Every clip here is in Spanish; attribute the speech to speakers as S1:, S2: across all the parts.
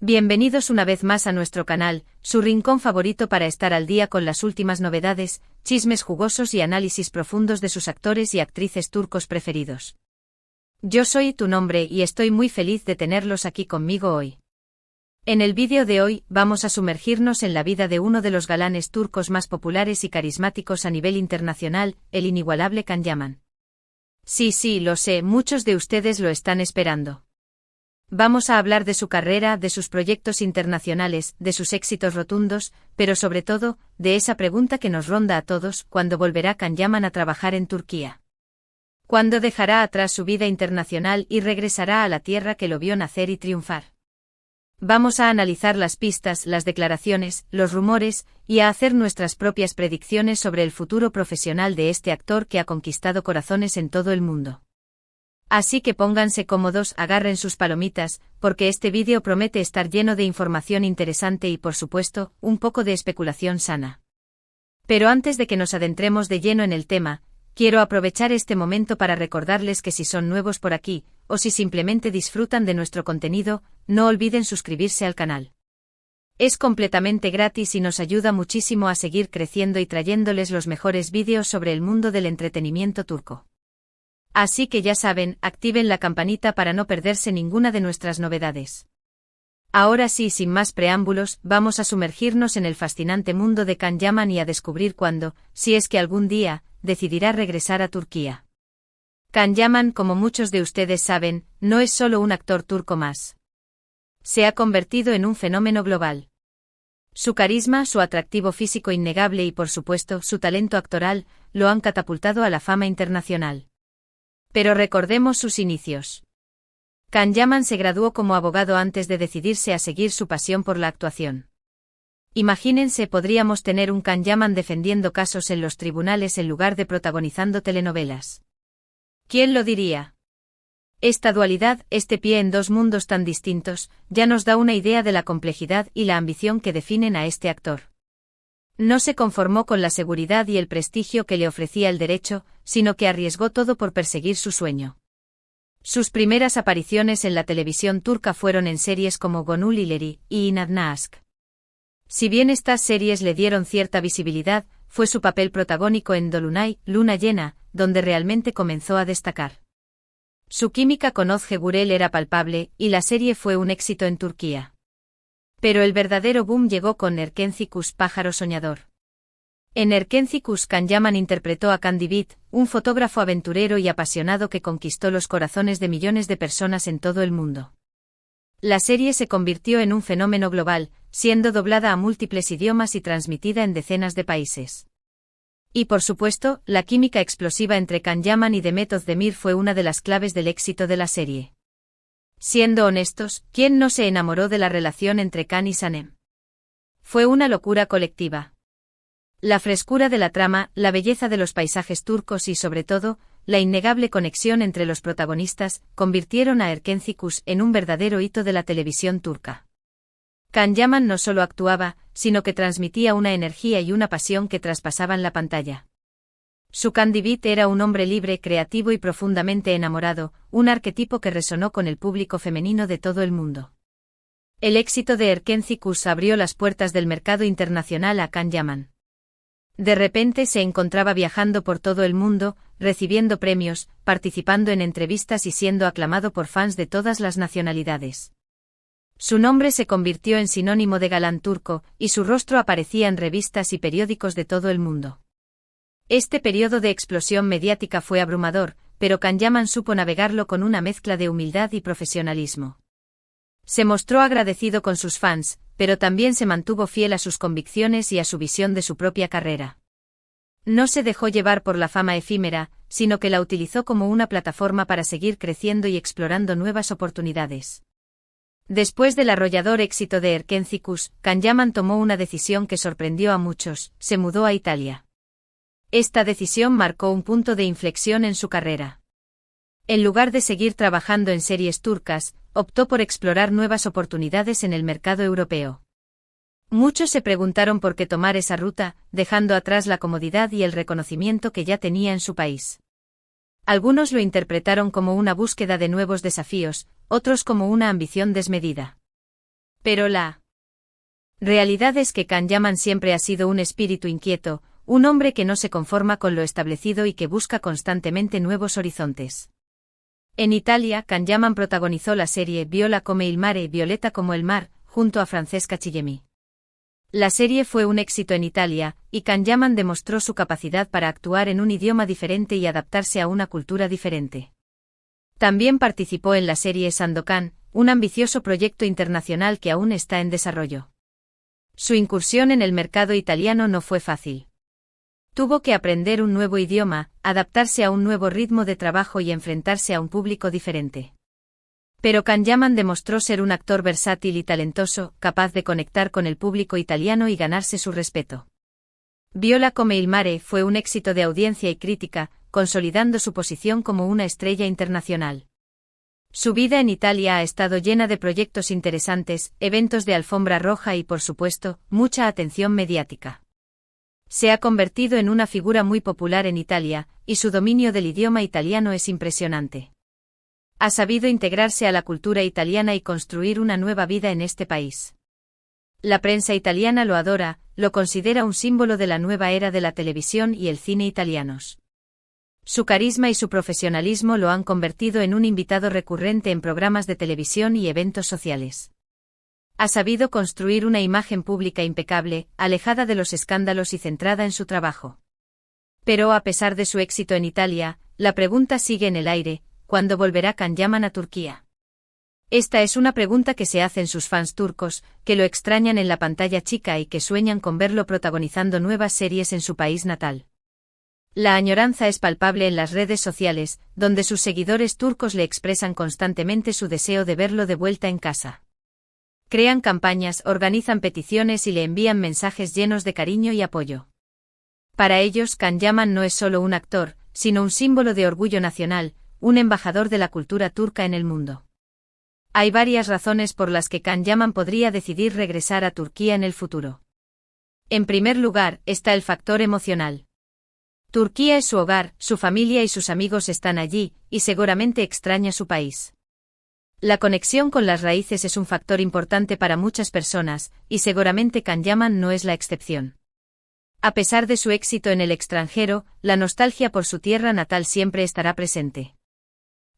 S1: Bienvenidos una vez más a nuestro canal, su rincón favorito para estar al día con las últimas novedades, chismes jugosos y análisis profundos de sus actores y actrices turcos preferidos. Yo soy Tu Nombre y estoy muy feliz de tenerlos aquí conmigo hoy. En el vídeo de hoy vamos a sumergirnos en la vida de uno de los galanes turcos más populares y carismáticos a nivel internacional, el inigualable Can Yaman. Sí, lo sé, muchos de ustedes lo están esperando. Vamos a hablar de su carrera, de sus proyectos internacionales, de sus éxitos rotundos, pero sobre todo, de esa pregunta que nos ronda a todos: ¿cuándo volverá Can Yaman a trabajar en Turquía? ¿Cuándo dejará atrás su vida internacional y regresará a la tierra que lo vio nacer y triunfar? Vamos a analizar las pistas, las declaraciones, los rumores, y a hacer nuestras propias predicciones sobre el futuro profesional de este actor que ha conquistado corazones en todo el mundo. Así que pónganse cómodos, agarren sus palomitas, porque este vídeo promete estar lleno de información interesante y, por supuesto, un poco de especulación sana. Pero antes de que nos adentremos de lleno en el tema, quiero aprovechar este momento para recordarles que si son nuevos por aquí, o si simplemente disfrutan de nuestro contenido, no olviden suscribirse al canal. Es completamente gratis y nos ayuda muchísimo a seguir creciendo y trayéndoles los mejores vídeos sobre el mundo del entretenimiento turco. Así que ya saben, activen la campanita para no perderse ninguna de nuestras novedades. Ahora sí, sin más preámbulos, vamos a sumergirnos en el fascinante mundo de Can Yaman y a descubrir cuándo, si es que algún día, decidirá regresar a Turquía. Can Yaman, como muchos de ustedes saben, no es solo un actor turco más. Se ha convertido en un fenómeno global. Su carisma, su atractivo físico innegable y, por supuesto, su talento actoral, lo han catapultado a la fama internacional. Pero recordemos sus inicios. Can Yaman se graduó como abogado antes de decidirse a seguir su pasión por la actuación. Imagínense, podríamos tener un Can Yaman defendiendo casos en los tribunales en lugar de protagonizando telenovelas. ¿Quién lo diría? Esta dualidad, este pie en dos mundos tan distintos, ya nos da una idea de la complejidad y la ambición que definen a este actor. No se conformó con la seguridad y el prestigio que le ofrecía el derecho, sino que arriesgó todo por perseguir su sueño. Sus primeras apariciones en la televisión turca fueron en series como Gönül İleri y İnadına Aşk. Si bien estas series le dieron cierta visibilidad, fue su papel protagónico en Dolunay, Luna Llena, donde realmente comenzó a destacar. Su química con Özge Gürel era palpable, y la serie fue un éxito en Turquía. Pero el verdadero boom llegó con Erkenci Kuş, Pájaro Soñador. En Erkenci Kuş, Can Yaman interpretó a Can Divit, un fotógrafo aventurero y apasionado que conquistó los corazones de millones de personas en todo el mundo. La serie se convirtió en un fenómeno global, siendo doblada a múltiples idiomas y transmitida en decenas de países. Y por supuesto, la química explosiva entre Can Yaman y Demet Özdemir fue una de las claves del éxito de la serie. Siendo honestos, ¿quién no se enamoró de la relación entre Can y Sanem? Fue una locura colectiva. La frescura de la trama, la belleza de los paisajes turcos y, sobre todo, la innegable conexión entre los protagonistas, convirtieron a Erkenci Kuş en un verdadero hito de la televisión turca. Can Yaman no solo actuaba, sino que transmitía una energía y una pasión que traspasaban la pantalla. Su Can Divit era un hombre libre, creativo y profundamente enamorado, un arquetipo que resonó con el público femenino de todo el mundo. El éxito de Erkenci Kuş abrió las puertas del mercado internacional a Can Yaman. De repente se encontraba viajando por todo el mundo, recibiendo premios, participando en entrevistas y siendo aclamado por fans de todas las nacionalidades. Su nombre se convirtió en sinónimo de galán turco, y su rostro aparecía en revistas y periódicos de todo el mundo. Este periodo de explosión mediática fue abrumador, pero Can Yaman supo navegarlo con una mezcla de humildad y profesionalismo. Se mostró agradecido con sus fans, pero también se mantuvo fiel a sus convicciones y a su visión de su propia carrera. No se dejó llevar por la fama efímera, sino que la utilizó como una plataforma para seguir creciendo y explorando nuevas oportunidades. Después del arrollador éxito de Erkenci Kuş, Can Yaman tomó una decisión que sorprendió a muchos: se mudó a Italia. Esta decisión marcó un punto de inflexión en su carrera. En lugar de seguir trabajando en series turcas, optó por explorar nuevas oportunidades en el mercado europeo. Muchos se preguntaron por qué tomar esa ruta, dejando atrás la comodidad y el reconocimiento que ya tenía en su país. Algunos lo interpretaron como una búsqueda de nuevos desafíos, otros como una ambición desmedida. Pero la realidad es que Can Yaman siempre ha sido un espíritu inquieto, un hombre que no se conforma con lo establecido y que busca constantemente nuevos horizontes. En Italia, Can Yaman protagonizó la serie Viola come il mare, Violeta como el mar, junto a Francesca Chillemi. La serie fue un éxito en Italia, y Can Yaman demostró su capacidad para actuar en un idioma diferente y adaptarse a una cultura diferente. También participó en la serie Sandokan, un ambicioso proyecto internacional que aún está en desarrollo. Su incursión en el mercado italiano no fue fácil. Tuvo que aprender un nuevo idioma, adaptarse a un nuevo ritmo de trabajo y enfrentarse a un público diferente. Pero Can Yaman demostró ser un actor versátil y talentoso, capaz de conectar con el público italiano y ganarse su respeto. Viola come il mare fue un éxito de audiencia y crítica, consolidando su posición como una estrella internacional. Su vida en Italia ha estado llena de proyectos interesantes, eventos de alfombra roja y, por supuesto, mucha atención mediática. Se ha convertido en una figura muy popular en Italia, y su dominio del idioma italiano es impresionante. Ha sabido integrarse a la cultura italiana y construir una nueva vida en este país. La prensa italiana lo adora, lo considera un símbolo de la nueva era de la televisión y el cine italianos. Su carisma y su profesionalismo lo han convertido en un invitado recurrente en programas de televisión y eventos sociales. Ha sabido construir una imagen pública impecable, alejada de los escándalos y centrada en su trabajo. Pero a pesar de su éxito en Italia, la pregunta sigue en el aire: ¿cuándo volverá Can Yaman a Turquía? Esta es una pregunta que se hacen sus fans turcos, que lo extrañan en la pantalla chica y que sueñan con verlo protagonizando nuevas series en su país natal. La añoranza es palpable en las redes sociales, donde sus seguidores turcos le expresan constantemente su deseo de verlo de vuelta en casa. Crean campañas, organizan peticiones y le envían mensajes llenos de cariño y apoyo. Para ellos, Can Yaman no es solo un actor, sino un símbolo de orgullo nacional, un embajador de la cultura turca en el mundo. Hay varias razones por las que Can Yaman podría decidir regresar a Turquía en el futuro. En primer lugar, está el factor emocional. Turquía es su hogar, su familia y sus amigos están allí, y seguramente extraña su país. La conexión con las raíces es un factor importante para muchas personas, y seguramente Can Yaman no es la excepción. A pesar de su éxito en el extranjero, la nostalgia por su tierra natal siempre estará presente.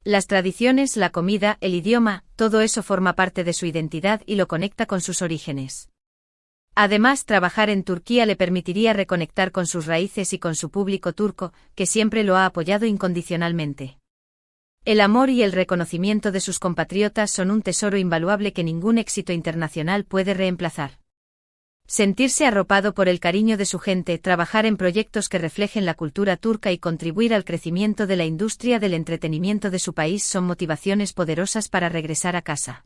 S1: Las tradiciones, la comida, el idioma, todo eso forma parte de su identidad y lo conecta con sus orígenes. Además, trabajar en Turquía le permitiría reconectar con sus raíces y con su público turco, que siempre lo ha apoyado incondicionalmente. El amor y el reconocimiento de sus compatriotas son un tesoro invaluable que ningún éxito internacional puede reemplazar. Sentirse arropado por el cariño de su gente, trabajar en proyectos que reflejen la cultura turca y contribuir al crecimiento de la industria del entretenimiento de su país son motivaciones poderosas para regresar a casa.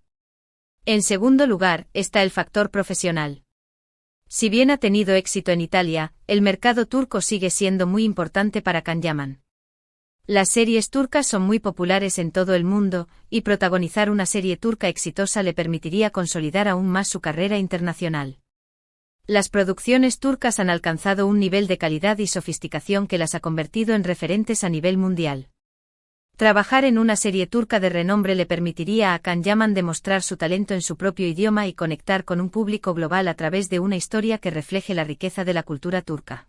S1: En segundo lugar, está el factor profesional. Si bien ha tenido éxito en Italia, el mercado turco sigue siendo muy importante para Can Yaman. Las series turcas son muy populares en todo el mundo, y protagonizar una serie turca exitosa le permitiría consolidar aún más su carrera internacional. Las producciones turcas han alcanzado un nivel de calidad y sofisticación que las ha convertido en referentes a nivel mundial. Trabajar en una serie turca de renombre le permitiría a Can Yaman demostrar su talento en su propio idioma y conectar con un público global a través de una historia que refleje la riqueza de la cultura turca.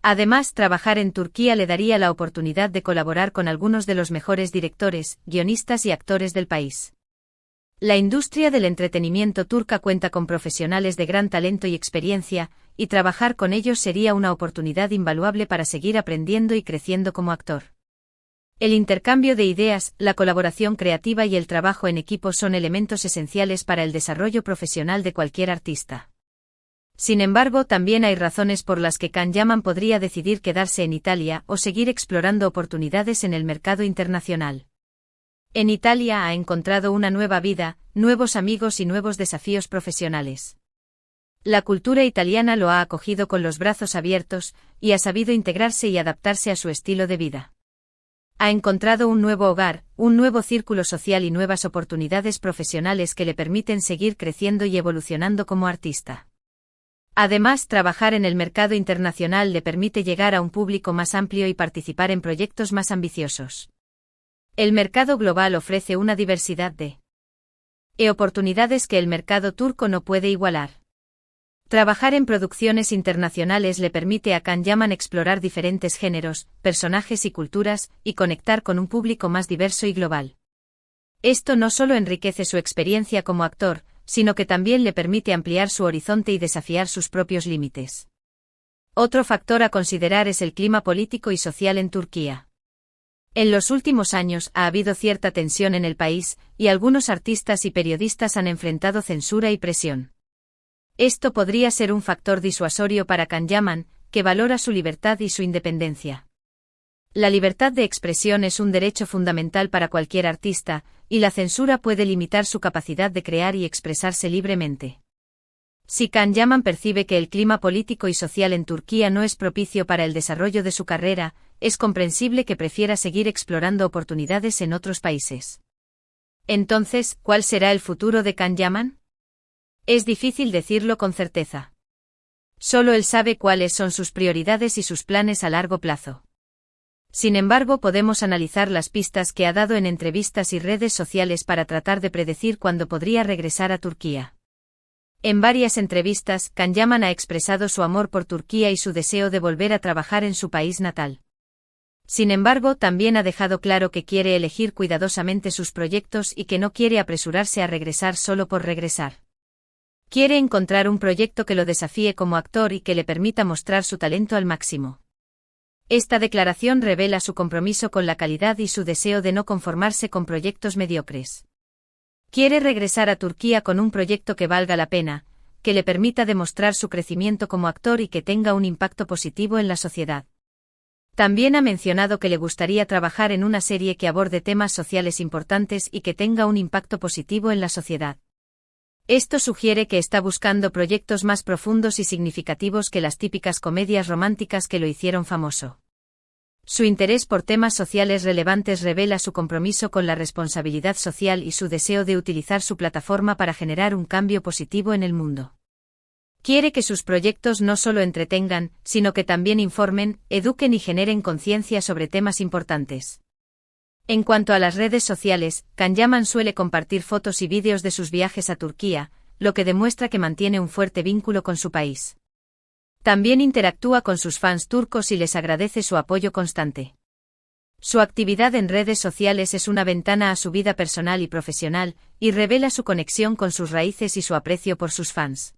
S1: Además, trabajar en Turquía le daría la oportunidad de colaborar con algunos de los mejores directores, guionistas y actores del país. La industria del entretenimiento turca cuenta con profesionales de gran talento y experiencia, y trabajar con ellos sería una oportunidad invaluable para seguir aprendiendo y creciendo como actor. El intercambio de ideas, la colaboración creativa y el trabajo en equipo son elementos esenciales para el desarrollo profesional de cualquier artista. Sin embargo, también hay razones por las que Can Yaman podría decidir quedarse en Italia o seguir explorando oportunidades en el mercado internacional. En Italia ha encontrado una nueva vida, nuevos amigos y nuevos desafíos profesionales. La cultura italiana lo ha acogido con los brazos abiertos, y ha sabido integrarse y adaptarse a su estilo de vida. Ha encontrado un nuevo hogar, un nuevo círculo social y nuevas oportunidades profesionales que le permiten seguir creciendo y evolucionando como artista. Además, trabajar en el mercado internacional le permite llegar a un público más amplio y participar en proyectos más ambiciosos. El mercado global ofrece una diversidad de E oportunidades que el mercado turco no puede igualar. Trabajar en producciones internacionales le permite a Can Yaman explorar diferentes géneros, personajes y culturas, y conectar con un público más diverso y global. Esto no solo enriquece su experiencia como actor, sino que también le permite ampliar su horizonte y desafiar sus propios límites. Otro factor a considerar es el clima político y social en Turquía. En los últimos años ha habido cierta tensión en el país, y algunos artistas y periodistas han enfrentado censura y presión. Esto podría ser un factor disuasorio para Can Yaman, que valora su libertad y su independencia. La libertad de expresión es un derecho fundamental para cualquier artista, y la censura puede limitar su capacidad de crear y expresarse libremente. Si Can Yaman percibe que el clima político y social en Turquía no es propicio para el desarrollo de su carrera, es comprensible que prefiera seguir explorando oportunidades en otros países. Entonces, ¿cuál será el futuro de Can Yaman? Es difícil decirlo con certeza. Solo él sabe cuáles son sus prioridades y sus planes a largo plazo. Sin embargo, podemos analizar las pistas que ha dado en entrevistas y redes sociales para tratar de predecir cuándo podría regresar a Turquía. En varias entrevistas, Can Yaman ha expresado su amor por Turquía y su deseo de volver a trabajar en su país natal. Sin embargo, también ha dejado claro que quiere elegir cuidadosamente sus proyectos y que no quiere apresurarse a regresar solo por regresar. Quiere encontrar un proyecto que lo desafíe como actor y que le permita mostrar su talento al máximo. Esta declaración revela su compromiso con la calidad y su deseo de no conformarse con proyectos mediocres. Quiere regresar a Turquía con un proyecto que valga la pena, que le permita demostrar su crecimiento como actor y que tenga un impacto positivo en la sociedad. También ha mencionado que le gustaría trabajar en una serie que aborde temas sociales importantes y que tenga un impacto positivo en la sociedad. Esto sugiere que está buscando proyectos más profundos y significativos que las típicas comedias románticas que lo hicieron famoso. Su interés por temas sociales relevantes revela su compromiso con la responsabilidad social y su deseo de utilizar su plataforma para generar un cambio positivo en el mundo. Quiere que sus proyectos no solo entretengan, sino que también informen, eduquen y generen conciencia sobre temas importantes. En cuanto a las redes sociales, Can Yaman suele compartir fotos y vídeos de sus viajes a Turquía, lo que demuestra que mantiene un fuerte vínculo con su país. También interactúa con sus fans turcos y les agradece su apoyo constante. Su actividad en redes sociales es una ventana a su vida personal y profesional, y revela su conexión con sus raíces y su aprecio por sus fans.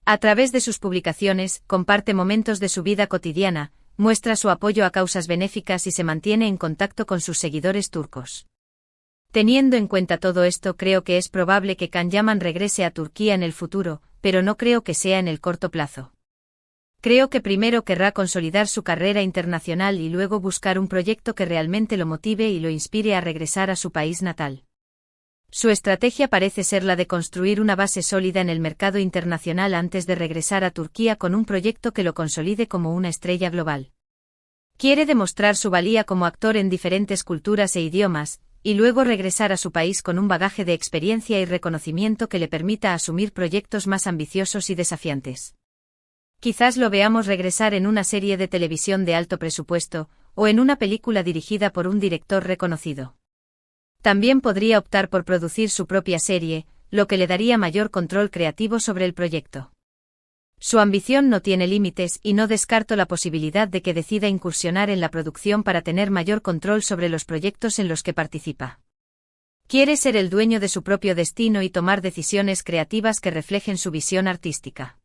S1: A través de sus publicaciones, comparte momentos de su vida cotidiana, muestra su apoyo a causas benéficas y se mantiene en contacto con sus seguidores turcos. Teniendo en cuenta todo esto, creo que es probable que Can Yaman regrese a Turquía en el futuro, pero no creo que sea en el corto plazo. Creo que primero querrá consolidar su carrera internacional y luego buscar un proyecto que realmente lo motive y lo inspire a regresar a su país natal. Su estrategia parece ser la de construir una base sólida en el mercado internacional antes de regresar a Turquía con un proyecto que lo consolide como una estrella global. Quiere demostrar su valía como actor en diferentes culturas e idiomas, y luego regresar a su país con un bagaje de experiencia y reconocimiento que le permita asumir proyectos más ambiciosos y desafiantes. Quizás lo veamos regresar en una serie de televisión de alto presupuesto, o en una película dirigida por un director reconocido. También podría optar por producir su propia serie, lo que le daría mayor control creativo sobre el proyecto. Su ambición no tiene límites y no descarto la posibilidad de que decida incursionar en la producción para tener mayor control sobre los proyectos en los que participa. Quiere ser el dueño de su propio destino y tomar decisiones creativas que reflejen su visión artística.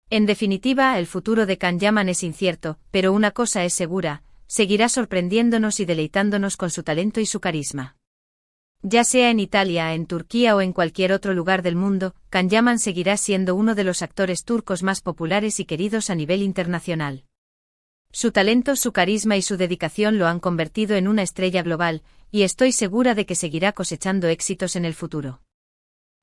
S1: En definitiva, el futuro de Can Yaman es incierto, pero una cosa es segura, seguirá sorprendiéndonos y deleitándonos con su talento y su carisma. Ya sea en Italia, en Turquía o en cualquier otro lugar del mundo, Can Yaman seguirá siendo uno de los actores turcos más populares y queridos a nivel internacional. Su talento, su carisma y su dedicación lo han convertido en una estrella global, y estoy segura de que seguirá cosechando éxitos en el futuro.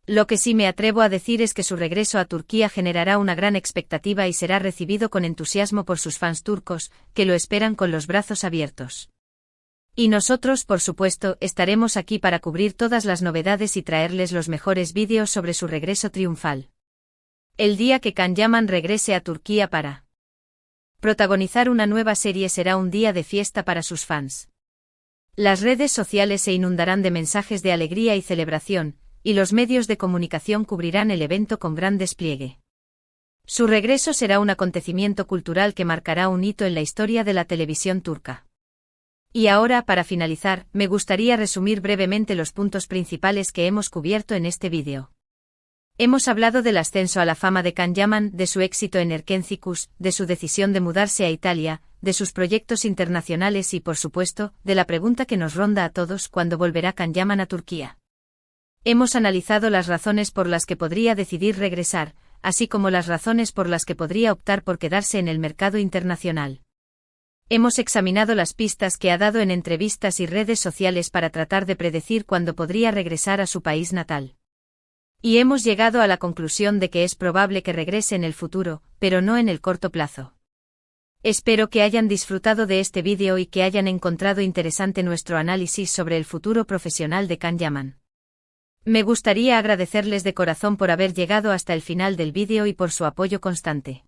S1: Lo que sí me atrevo a decir es que su regreso a Turquía generará una gran expectativa y será recibido con entusiasmo por sus fans turcos, que lo esperan con los brazos abiertos. Y nosotros, por supuesto, estaremos aquí para cubrir todas las novedades y traerles los mejores vídeos sobre su regreso triunfal. El día que Can Yaman regrese a Turquía para protagonizar una nueva serie será un día de fiesta para sus fans. Las redes sociales se inundarán de mensajes de alegría y celebración, y los medios de comunicación cubrirán el evento con gran despliegue. Su regreso será un acontecimiento cultural que marcará un hito en la historia de la televisión turca. Y ahora, para finalizar, me gustaría resumir brevemente los puntos principales que hemos cubierto en este vídeo. Hemos hablado del ascenso a la fama de Can Yaman, de su éxito en Erkencikus, de su decisión de mudarse a Italia, de sus proyectos internacionales y, por supuesto, de la pregunta que nos ronda a todos: ¿cuándo volverá Can Yaman a Turquía? Hemos analizado las razones por las que podría decidir regresar, así como las razones por las que podría optar por quedarse en el mercado internacional. Hemos examinado las pistas que ha dado en entrevistas y redes sociales para tratar de predecir cuándo podría regresar a su país natal. Y hemos llegado a la conclusión de que es probable que regrese en el futuro, pero no en el corto plazo. Espero que hayan disfrutado de este vídeo y que hayan encontrado interesante nuestro análisis sobre el futuro profesional de Can Yaman. Me gustaría agradecerles de corazón por haber llegado hasta el final del vídeo y por su apoyo constante.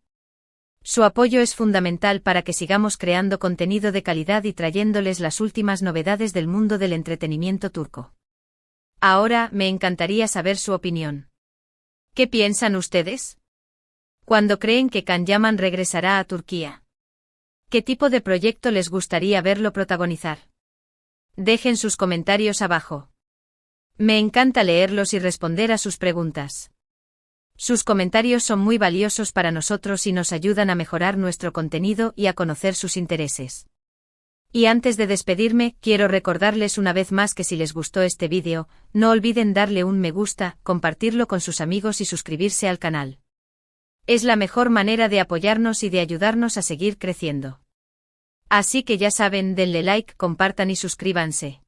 S1: Su apoyo es fundamental para que sigamos creando contenido de calidad y trayéndoles las últimas novedades del mundo del entretenimiento turco. Ahora, me encantaría saber su opinión. ¿Qué piensan ustedes? ¿Cuándo creen que Can Yaman regresará a Turquía? ¿Qué tipo de proyecto les gustaría verlo protagonizar? Dejen sus comentarios abajo. Me encanta leerlos y responder a sus preguntas. Sus comentarios son muy valiosos para nosotros y nos ayudan a mejorar nuestro contenido y a conocer sus intereses. Y antes de despedirme, quiero recordarles una vez más que si les gustó este vídeo, no olviden darle un me gusta, compartirlo con sus amigos y suscribirse al canal. Es la mejor manera de apoyarnos y de ayudarnos a seguir creciendo. Así que ya saben, denle like, compartan y suscríbanse.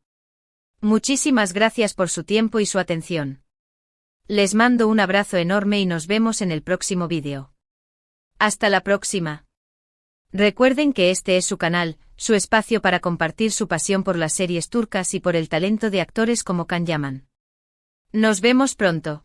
S1: Muchísimas gracias por su tiempo y su atención. Les mando un abrazo enorme y nos vemos en el próximo vídeo. Hasta la próxima. Recuerden que este es su canal, su espacio para compartir su pasión por las series turcas y por el talento de actores como Can Yaman. Nos vemos pronto.